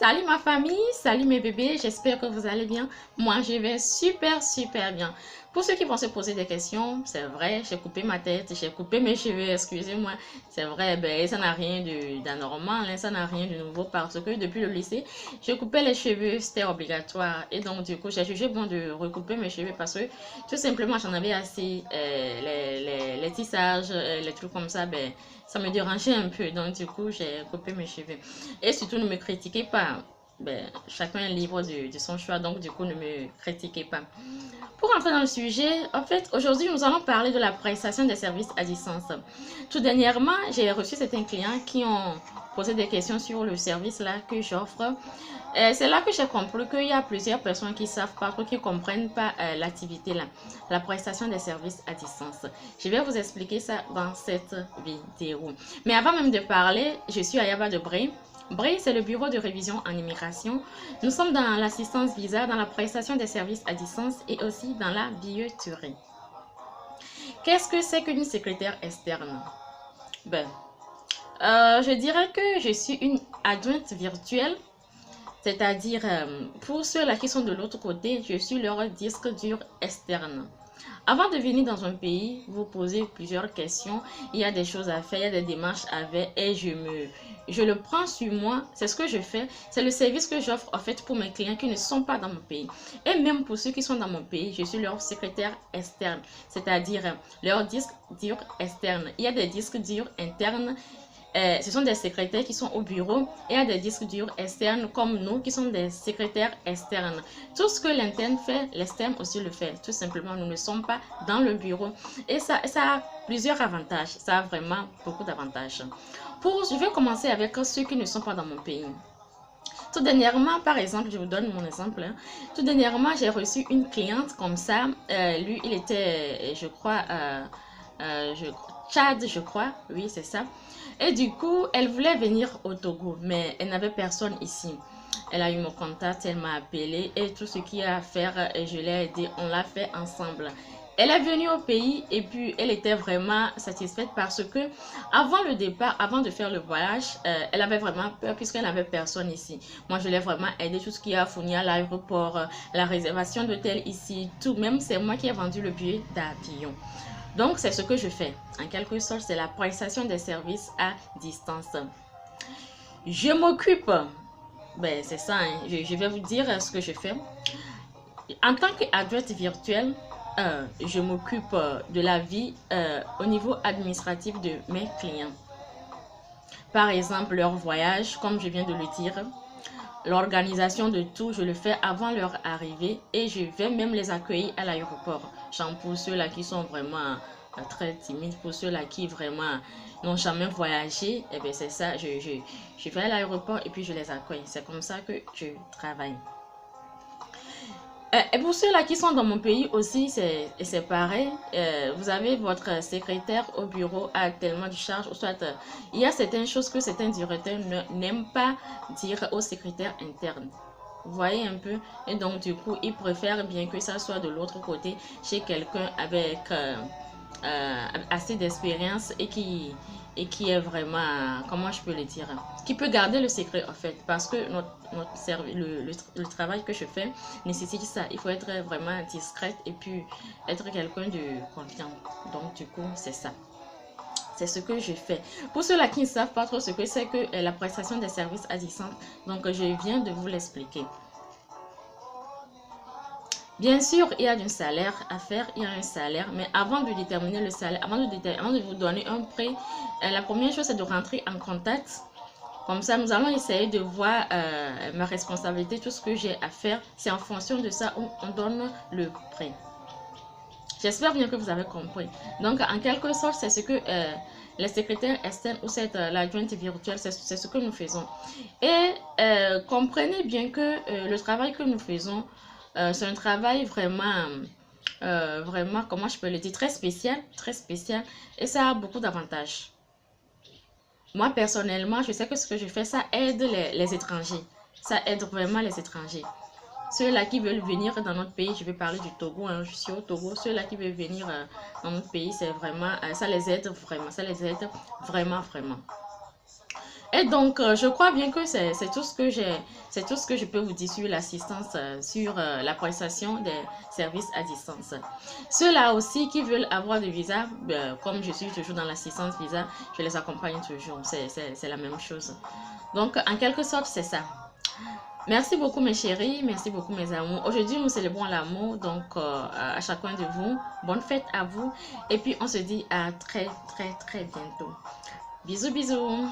Salut ma famille, salut mes bébés, j'espère que vous allez bien. Moi, je vais super bien. Pour ceux qui vont se poser des questions, c'est vrai, j'ai coupé ma tête, j'ai coupé mes cheveux, excusez-moi. C'est vrai, ben, ça n'a rien d'anormal, hein, ça n'a rien de nouveau parce que depuis le lycée, je coupais les cheveux, c'était obligatoire. Et donc, du coup, j'ai jugé bon de recouper mes cheveux parce que tout simplement, j'en avais assez. Les tissages, les trucs comme ça, ben, ça me dérangeait un peu. Donc, du coup, j'ai coupé mes cheveux. Et surtout, ne me critiquez pas. Ben, chacun est libre de son choix, donc du coup, ne me critiquez pas. Pour entrer dans le sujet, en fait, aujourd'hui, nous allons parler de la prestation des services à distance. Tout dernièrement, j'ai reçu certains clients qui ont posé des questions sur le service là que j'offre. C'est là que j'ai compris qu'il y a plusieurs personnes qui savent pas, qui ne comprennent pas l'activité là, la prestation des services à distance. Je vais vous expliquer ça dans cette vidéo. Mais avant même de parler, je suis Ayaba de Bray. Bray, c'est le bureau de révision en immigration. Nous sommes dans l'assistance visa, dans la prestation des services à distance et aussi dans la billetterie. Qu'est-ce que c'est qu'une secrétaire externe? Ben, je dirais que je suis une adjointe virtuelle. C'est-à-dire, pour ceux-là qui sont de l'autre côté, je suis leur disque dur externe. Avant de venir dans un pays, vous posez plusieurs questions. Il y a des choses à faire, il y a des démarches à faire et je le prends sur moi. C'est ce que je fais. C'est le service que j'offre en fait pour mes clients qui ne sont pas dans mon pays. Et même pour ceux qui sont dans mon pays, je suis leur secrétaire externe. C'est-à-dire leur disque dur externe. Il y a des disques durs internes. Ce sont des secrétaires qui sont au bureau et il y a des disques durs externes comme nous qui sont des secrétaires externes. Tout ce que l'interne fait, l'externe aussi le fait. Tout simplement, nous ne sommes pas dans le bureau. Et ça a plusieurs avantages. Ça a vraiment beaucoup d'avantages. Je vais commencer avec ceux qui ne sont pas dans mon pays. Tout dernièrement, par exemple, je vous donne mon exemple. Hein. Tout dernièrement, j'ai reçu une cliente comme ça. Lui, il était, je crois, Tchad, je crois. Oui, c'est ça. Et du coup, elle voulait venir au Togo, mais elle n'avait personne ici. Elle a eu mon contact, elle m'a appelé et tout ce qu'il y a à faire, je l'ai aidé. On l'a fait ensemble. Elle est venue au pays et puis elle était vraiment satisfaite parce que avant le départ, avant de faire le voyage, elle avait vraiment peur puisqu'elle n'avait personne ici. Moi, je l'ai vraiment aidé tout ce qui a fourni à l'aéroport, la réservation d'hôtel ici, tout. Même c'est moi qui ai vendu le billet d'avion. Donc, c'est ce que je fais. En quelque sorte, c'est la prestation des services à distance. Je m'occupe, ben c'est ça, hein. Je vais vous dire ce que je fais. En tant qu'adjointe virtuelle, je m'occupe de la vie au niveau administratif de mes clients. Par exemple, leur voyage, comme je viens de le dire. L'organisation de tout, je le fais avant leur arrivée et je vais même les accueillir à l'aéroport. Genre pour ceux-là qui sont vraiment très timides, pour ceux-là qui vraiment n'ont jamais voyagé, et bien c'est ça, je vais à l'aéroport et puis je les accueille. C'est comme ça que je travaille. Et pour ceux-là qui sont dans mon pays aussi, c'est pareil. Vous avez votre secrétaire au bureau a tellement de charges. Soit il y a certaines choses que certains directeurs n'aiment pas dire au secrétaire interne. Vous voyez un peu? Et donc, du coup, ils préfèrent bien que ça soit de l'autre côté, chez quelqu'un avec assez d'expérience et qui est vraiment, comment je peux le dire, qui peut garder le secret en fait, parce que le travail que je fais nécessite ça. Il faut être vraiment discrète et puis être quelqu'un de confiant. Donc, du coup, c'est ça. C'est ce que je fais. Pour ceux-là qui ne savent pas trop ce que c'est que la prestation des services à distance, donc je viens de vous l'expliquer. Bien sûr, il y a un salaire à faire, il y a un salaire, mais avant de déterminer le salaire, avant de vous donner un prix, la première chose c'est de rentrer en contact. Comme ça, nous allons essayer de voir ma responsabilité, tout ce que j'ai à faire. C'est en fonction de ça où on donne le prix. J'espère bien que vous avez compris. Donc, en quelque sorte, c'est ce que les secrétaires externes ou l'adjointe virtuelle, c'est ce que nous faisons. Et comprenez bien que le travail que nous faisons, c'est un travail vraiment, vraiment, comment je peux le dire, très spécial, et ça a beaucoup d'avantages. Moi, personnellement, je sais que ce que je fais, ça aide les étrangers. Ça aide vraiment les étrangers. Ceux-là qui veulent venir dans notre pays, je vais parler du Togo, hein, je suis au Togo. Ceux-là qui veulent venir dans notre pays, c'est vraiment, ça les aide vraiment, vraiment. Et donc, je crois bien que c'est tout ce que c'est tout ce que je peux vous dire sur l'assistance, sur la prestation des services à distance. Ceux-là aussi qui veulent avoir de visa, comme je suis toujours dans l'assistance visa, je les accompagne toujours. C'est la même chose. Donc, en quelque sorte, c'est ça. Merci beaucoup mes chéris, merci beaucoup mes amours. Aujourd'hui, nous célébrons l'amour, donc à chacun de vous, bonne fête à vous. Et puis, on se dit à très bientôt. Bisous, bisous.